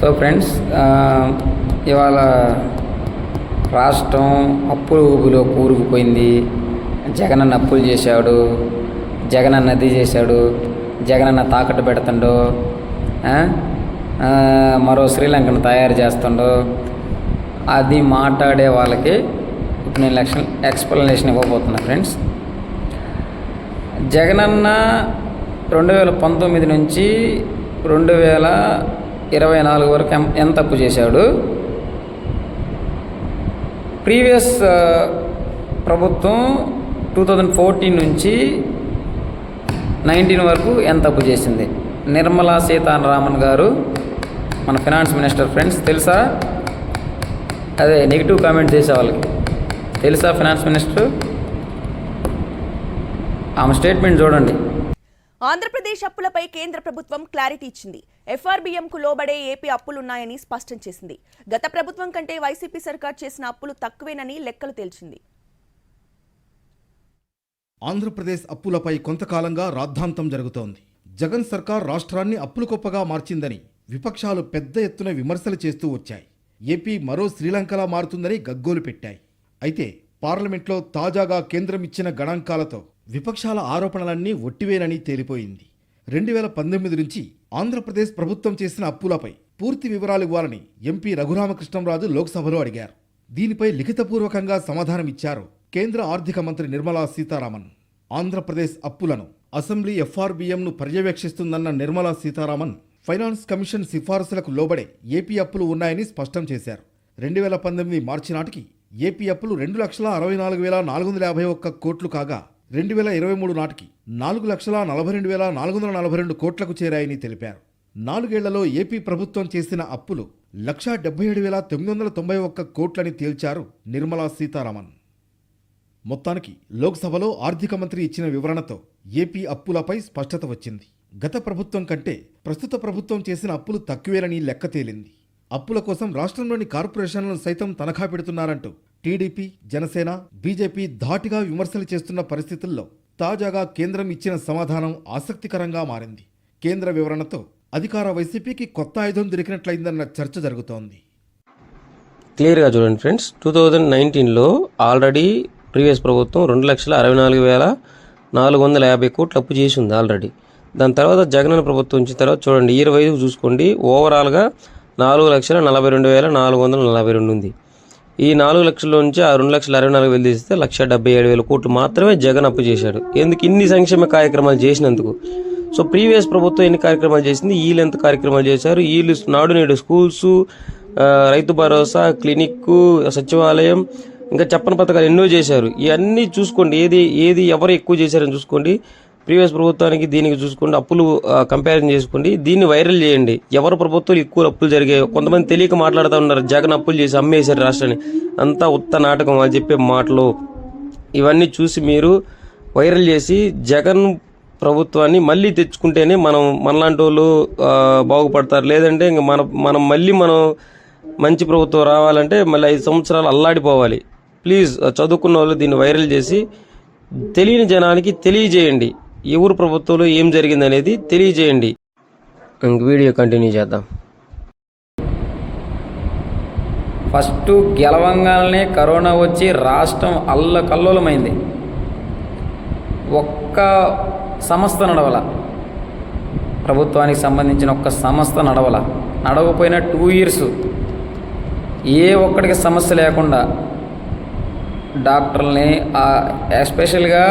So friends, ఇవాళ రాష్ట్రం అప్పుల ఊబిలో కూరుకుపోయింది. జగనన్న అప్పులు చేశాడు, జగనన్న అది చేశాడు, జగనన్న తాకట్టు పెడుతుండు, మరో శ్రీలంకను తయారు చేస్తుండు. అది మాట్లాడే వాళ్ళకి ఇప్పుడు నేను ఎక్స్ప్లెనేషన్ ఇవ్వబోతున్నా ఫ్రెండ్స్. జగనన్న 2019 నుంచి 2024 వరకు ఎంత అప్పు చేశాడు? ప్రీవియస్ ప్రభుత్వం 2014 నుంచి 19 వరకు ఎంత అప్పు చేసింది? నిర్మలా సీతారామన్ గారు మన ఫైనాన్స్ మినిస్టర్ ఫ్రెండ్స్, తెలుసా? అదే నెగిటివ్ కామెంట్ చేసే వాళ్ళకి తెలుసా ఫైనాన్స్ మినిస్టర్? ఆమె స్టేట్మెంట్ చూడండి. ఆంధ్రప్రదేశ్ అప్పులపై కేంద్ర ప్రభుత్వం క్లారిటీ ఇచ్చింది. ఎఫ్ఆర్బిఎంకు లోబడే ఏపీ అప్పులున్నాయని స్పష్టం చేసింది. గత ప్రభుత్వం కంటే వైసీపీ సర్కార్ చేసిన అప్పులు తక్కువేనని లెక్కలు తేల్చింది. ఆంధ్రప్రదేశ్ అప్పులపై కొంతకాలంగా రాద్ధాంతం జరుగుతోంది. జగన్ సర్కార్ రాష్ట్రాన్ని అప్పుల కుప్పగా మార్చిందని విపక్షాలు పెద్ద ఎత్తున విమర్శలు చేస్తూ వచ్చాయి. ఏపీ మరో శ్రీలంకలా మారుతుందని గగ్గోలు పెట్టాయి. అయితే పార్లమెంట్లో తాజాగా కేంద్రం ఇచ్చిన గణాంకాలతో విపక్షాల ఆరోపణలన్నీ ఒట్టివేనని తేలిపోయింది. 2019 నుంచి ఆంధ్రప్రదేశ్ ప్రభుత్వం చేసిన అప్పులపై పూర్తి వివరాలు ఇవ్వాలని ఎంపీ రఘురామకృష్ణంరాజు లోక్సభలో అడిగారు. దీనిపై లిఖితపూర్వకంగా సమాధానమిచ్చారు కేంద్ర ఆర్థిక మంత్రి నిర్మలా సీతారామన్. ఆంధ్రప్రదేశ్ అప్పులను అసెంబ్లీ ఎఫ్ఆర్బిఎంను పర్యవేక్షిస్తుందన్న నిర్మలా సీతారామన్ ఫైనాన్స్ కమిషన్ సిఫారసులకు లోబడే ఏపీ అప్పులు ఉన్నాయని స్పష్టం చేశారు. 2019 మార్చి నాటికి ఏపీ అప్పులు 2,64,451 కోట్లు కాగా 2023 నాటికి 4,42,442 కోట్లకు చేరాయని తెలిపారు. 4 ఏళ్లలో ఏపీ ప్రభుత్వం చేసిన అప్పులు 1,77,991 కోట్లని తేల్చారు నిర్మలా సీతారామన్. మొత్తానికి లోక్సభలో ఆర్థిక మంత్రి ఇచ్చిన వివరణతో ఏపీ అప్పులపై స్పష్టత వచ్చింది. గత ప్రభుత్వం కంటే ప్రస్తుత ప్రభుత్వం చేసిన అప్పులు తక్కువేనని లెక్క తేలింది. అప్పుల కోసం రాష్ట్రంలోని కార్పొరేషన్లను సైతం తనఖా పెడుతున్నారంటూ టీడీపీ, జనసేన, బీజేపీ ధాటిగా విమర్శలు చేస్తున్న పరిస్థితుల్లో తాజాగా కేంద్రం ఇచ్చిన సమాధానం ఆసక్తికరంగా మారింది. కేంద్ర వివరణతో అధికార వైసీపీకి కొత్త ఆయుధం దొరికినట్లయిందన్న చర్చ జరుగుతోంది. క్లియర్గా చూడండి ఫ్రెండ్స్, 2019లో ఆల్రెడీ ప్రీవియస్ ప్రభుత్వం 2,64,450 కోట్లు అప్పు చేసి ఉంది ఆల్రెడీ. దాని తర్వాత జగనన్న ప్రభుత్వం వచ్చిన తర్వాత చూడండి, 25 చూసుకోండి, ఓవరాల్గా 4,42,442 ఉంది. ఈ 4 లక్షల నుంచి ఆ 2,64,000 తీస్తే 1,77,000 కోట్లు మాత్రమే జగన్ అప్పు చేశాడు. ఎందుకు? ఇన్ని సంక్షేమ కార్యక్రమాలు చేసినందుకు. సో ప్రీవియస్ ప్రభుత్వం ఎన్ని కార్యక్రమాలు చేసింది, వీళ్ళు ఎంత కార్యక్రమాలు చేశారు? వీళ్ళు నాడు నేడు స్కూల్స్, రైతు భరోసా, క్లినిక్, సచివాలయం, ఇంకా చెప్పని పథకాలు ఎన్నో చేశారు. ఇవన్నీ చూసుకోండి, ఏది ఎవరు ఎక్కువ చేశారని చూసుకోండి. ప్రీవియస్ ప్రభుత్వానికి దీనికి చూసుకోండి, అప్పులు కంపారిజన్ చేసుకోండి, దీన్ని వైరల్ చేయండి. ఎవరు ప్రభుత్వాలు ఎక్కువ అప్పులు జరిగాయి? కొంతమంది తెలియక మాట్లాడుతూ ఉన్నారు, జగన్ అప్పులు చేసి అమ్మేశారు రాష్ట్రాన్ని. అంతా ఉత్త నాటకం అని చెప్పే మాటలు. ఇవన్నీ చూసి మీరు వైరల్ చేసి జగన్ ప్రభుత్వాన్ని మళ్ళీ తెచ్చుకుంటేనే మనలాంటి వాళ్ళు బాగుపడతారు. లేదంటే ఇంకా మనం మంచి ప్రభుత్వం రావాలంటే మళ్ళీ 5 సంవత్సరాలు అల్లాడిపోవాలి. ప్లీజ్ చదువుకున్న వాళ్ళు దీన్ని వైరల్ చేసి తెలియని జనానికి తెలియజేయండి. ఎవరు ప్రభుత్వంలో ఏం జరిగిందనేది తెలియజేయండి. ఇంక వీడియో కంటిన్యూ చేద్దాం. ఫస్ట్ గెలవంగానే కరోనా వచ్చి రాష్ట్రం అల్లకల్లోలమైంది. ఒక్క సంస్థ నడవల, ప్రభుత్వానికి సంబంధించిన ఒక్క సంస్థ నడవకపోయినా 2 ఇయర్స్ ఏ ఒక్కడికి సమస్య లేకుండా డాక్టర్లని, ఎస్పెషల్గా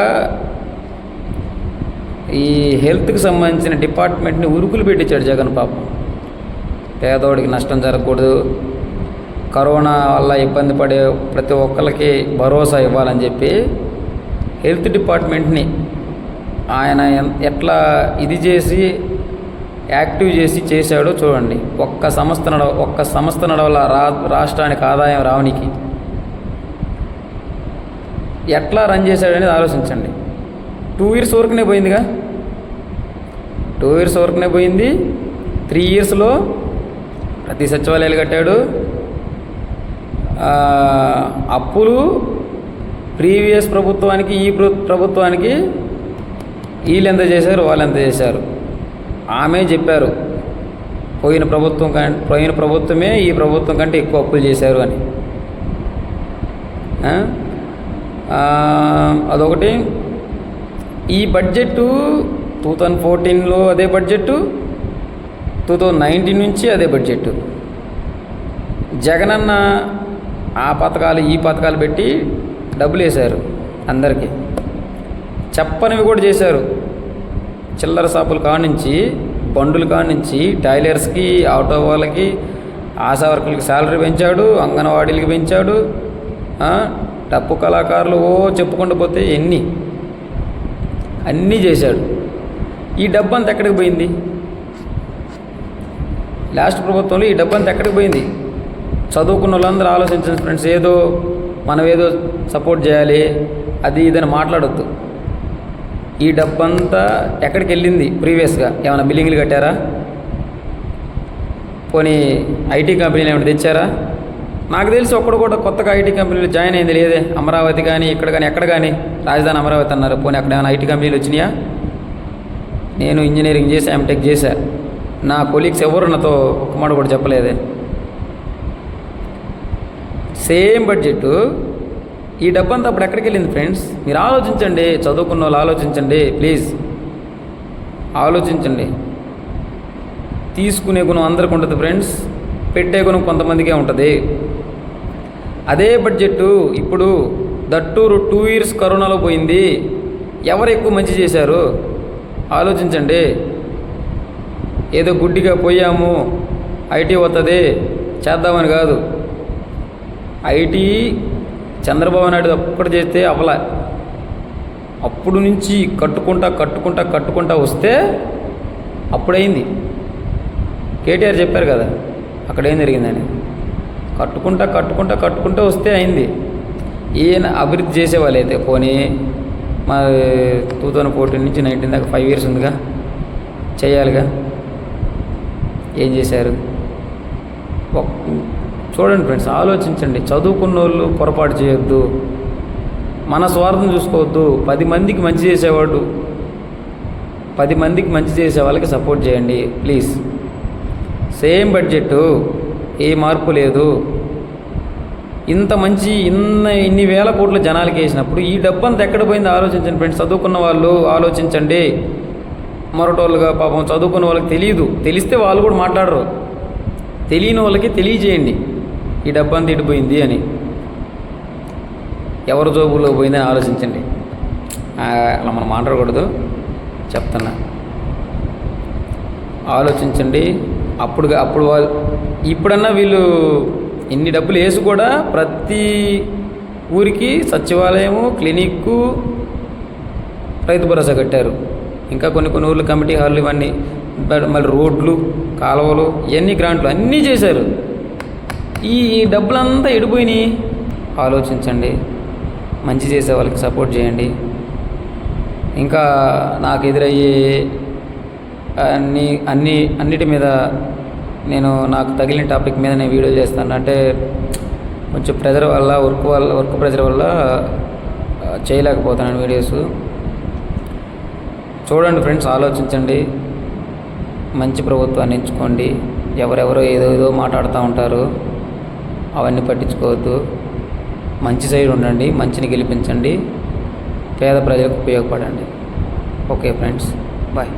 ఈ హెల్త్కి సంబంధించిన డిపార్ట్మెంట్ని ఉరుకులు పెట్టించాడు జగన్. పాపం పేదోడికి నష్టం జరగకూడదు, కరోనా వల్ల ఇబ్బంది పడే ప్రతి ఒక్కరికి భరోసా ఇవ్వాలని చెప్పి హెల్త్ డిపార్ట్మెంట్ని ఆయన ఎట్లా ఇది చేసి యాక్టివ్ చేశాడో చూడండి. ఒక్క సంస్థ నడవల రాష్ట్రానికి ఆదాయం రావడానికి ఎట్లా రన్ చేశాడనేది ఆలోచించండి. 2 ఇయర్స్ వరకునే పోయిందిగా, 2 ఇయర్స్ వరకునే పోయింది. 3 ఇయర్స్లో ప్రతి సచివాలయాలు కట్టాడు. అప్పులు ప్రీవియస్ ప్రభుత్వానికి ఈ ప్రభుత్వానికి వీళ్ళు ఎంత చేశారు, వాళ్ళు ఎంత చేశారు ఆమె చెప్పారు. పోయిన ప్రభుత్వమే ఈ ప్రభుత్వం కంటే ఎక్కువ అప్పులు చేశారు అని. అదొకటి. ఈ బడ్జెట్ 2014లో అదే బడ్జెట్, 2019 నుంచి అదే బడ్జెట్. జగనన్న ఆ పథకాలు ఈ పథకాలు పెట్టి డబ్బులు వేశారు అందరికీ. చెప్పనివి కూడా చేశారు. చిల్లర షాపుల కానించి, బండుల కానించి, టైలర్స్కి, ఆటో వాళ్ళకి, ఆశా వర్కర్లకి శాలరీ పెంచాడు, అంగన్వాడీలకి పెంచాడు, డప్పు కళాకారులు చెప్పుకుంటూ పోతే అన్నీ చేశాడు. ఈ డబ్బు అంతా ఎక్కడికి పోయింది? లాస్ట్ ప్రభుత్వంలో ఈ డబ్బు అంతా ఎక్కడికి పోయింది? చదువుకున్న వాళ్ళందరూ ఆలోచించండి ఫ్రెండ్స్. మనం ఏదో సపోర్ట్ చేయాలి అది ఇదని మాట్లాడొద్దు. ఈ డబ్బంతా ఎక్కడికి వెళ్ళింది? ప్రీవియస్గా ఏమైనా బిల్డింగ్లు కట్టారా? పోనీ ఐటీ కంపెనీలు ఏమైనా తెచ్చారా? నాకు తెలిసి ఒక్కడు కూడా కొత్తగా ఐటీ కంపెనీలు జాయిన్ అయింది లేదే. అమరావతి కానీ ఇక్కడ కానీ ఎక్కడ కానీ రాజధాని అమరావతి అన్నారు. పోనీ అక్కడ ఏమైనా ఐటీ కంపెనీలు వచ్చినాయా? నేను ఇంజనీరింగ్ చేసి ఎంటెక్ చేశా. నా కొలీగ్స్ ఎవరు నాతో ఒక్క మాట కూడా చెప్పలేదే. Same budget. ఈ డబ్బంతా అప్పుడు ఎక్కడికి వెళ్ళింది ఫ్రెండ్స్? మీరు ఆలోచించండి. చదువుకున్న వాళ్ళు ఆలోచించండి ప్లీజ్, ఆలోచించండి. తీసుకునే గుణం అందరికి ఉంటుంది ఫ్రెండ్స్, పెట్టే గుణం కొంతమందికే ఉంటుంది. అదే బడ్జెట్ ఇప్పుడు దట్టు 2 years కరోనాలో పోయింది. ఎవరు ఎక్కువ మంచి చేశారు ఆలోచించండి. ఏదో గుడ్డిగా పోయాము ఐటీ వస్తుంది చేద్దామని కాదు. ఐటీ చంద్రబాబు నాయుడు ఒక్కటి చేస్తే అవలా. అప్పుడు నుంచి కట్టుకుంటా వస్తే అప్పుడైంది. కేటీఆర్ చెప్పారు కదా అక్కడ ఏం జరిగిందని. కట్టుకుంటా వస్తే అయింది. ఈయన అభివృద్ధి చేసేవాళ్ళు అయితే పోనీ మా 2014 నుంచి 19 దాకా 5 years ఉందిగా, చేయాలిగా. ఏం చేశారు? చూడండి ఫ్రెండ్స్, ఆలోచించండి. చదువుకున్న వాళ్ళు పొరపాటు చేయొద్దు, మన స్వార్థం చూసుకోవద్దు. 10 మందికి మంచి చేసేవాడు 10 మందికి మంచి చేసే వాళ్ళకి సపోర్ట్ చేయండి ప్లీజ్. సేమ్ బడ్జెట్, ఏ మార్పు లేదు. ఇంత మంచి ఇన్ని వేల కోట్ల జనాలకి వేసినప్పుడు ఈ డబ్బంతా ఎక్కడ పోయింది ఆలోచించండి ఫ్రెండ్స్. చదువుకున్న వాళ్ళు ఆలోచించండి. మరొకటోళ్ళుగా పాపం చదువుకున్న వాళ్ళకి తెలియదు, తెలిస్తే వాళ్ళు కూడా మాట్లాడరు. తెలియని వాళ్ళకి తెలియజేయండి ఈ డబ్బంతా ఇడిపోయింది అని. ఎవరి జోబుల్లో పోయిందని ఆలోచించండి. అలా మనం మాట్లాడకూడదు, చెప్తున్నా. ఆలోచించండి. అప్పుడు వాళ్ళు ఇప్పుడన్నా వీళ్ళు ఇన్ని డబ్బులు వేసి కూడా ప్రతి ఊరికి సచివాలయము, క్లినిక్కు, రైతు భరోసా కట్టారు. ఇంకా కొన్ని ఊర్లు కమిటీ హాళ్ళు, ఇవన్నీ మళ్ళీ రోడ్లు, కాలువలు, ఇవన్నీ గ్రాంట్లు అన్నీ చేశారు. ఈ డబ్బులంతా ఎడిపోయినాయి. ఆలోచించండి, మంచి చేసే వాళ్ళకి సపోర్ట్ చేయండి. ఇంకా నాకు ఎదురయ్యే అన్నిటి మీద నాకు తగిలిన టాపిక్ మీద నేను వీడియో చేస్తాను. అంటే కొంచెం ప్రెజర్ వల్ల వర్క్ ప్రెజర్ వల్ల చేయలేకపోతున్నాను వీడియోస్. చూడండి ఫ్రెండ్స్, ఆలోచించండి. మంచి ప్రభుత్వాన్ని ఎంచుకోండి. ఎవరెవరో ఏదో మాట్లాడుతూ ఉంటారు, అవన్నీ పట్టించుకోవద్దు. మంచి సైడ్ ఉండండి, మంచిని గెలిపించండి, పేద ప్రజలకు ఉపయోగపడండి. Okay friends, bye.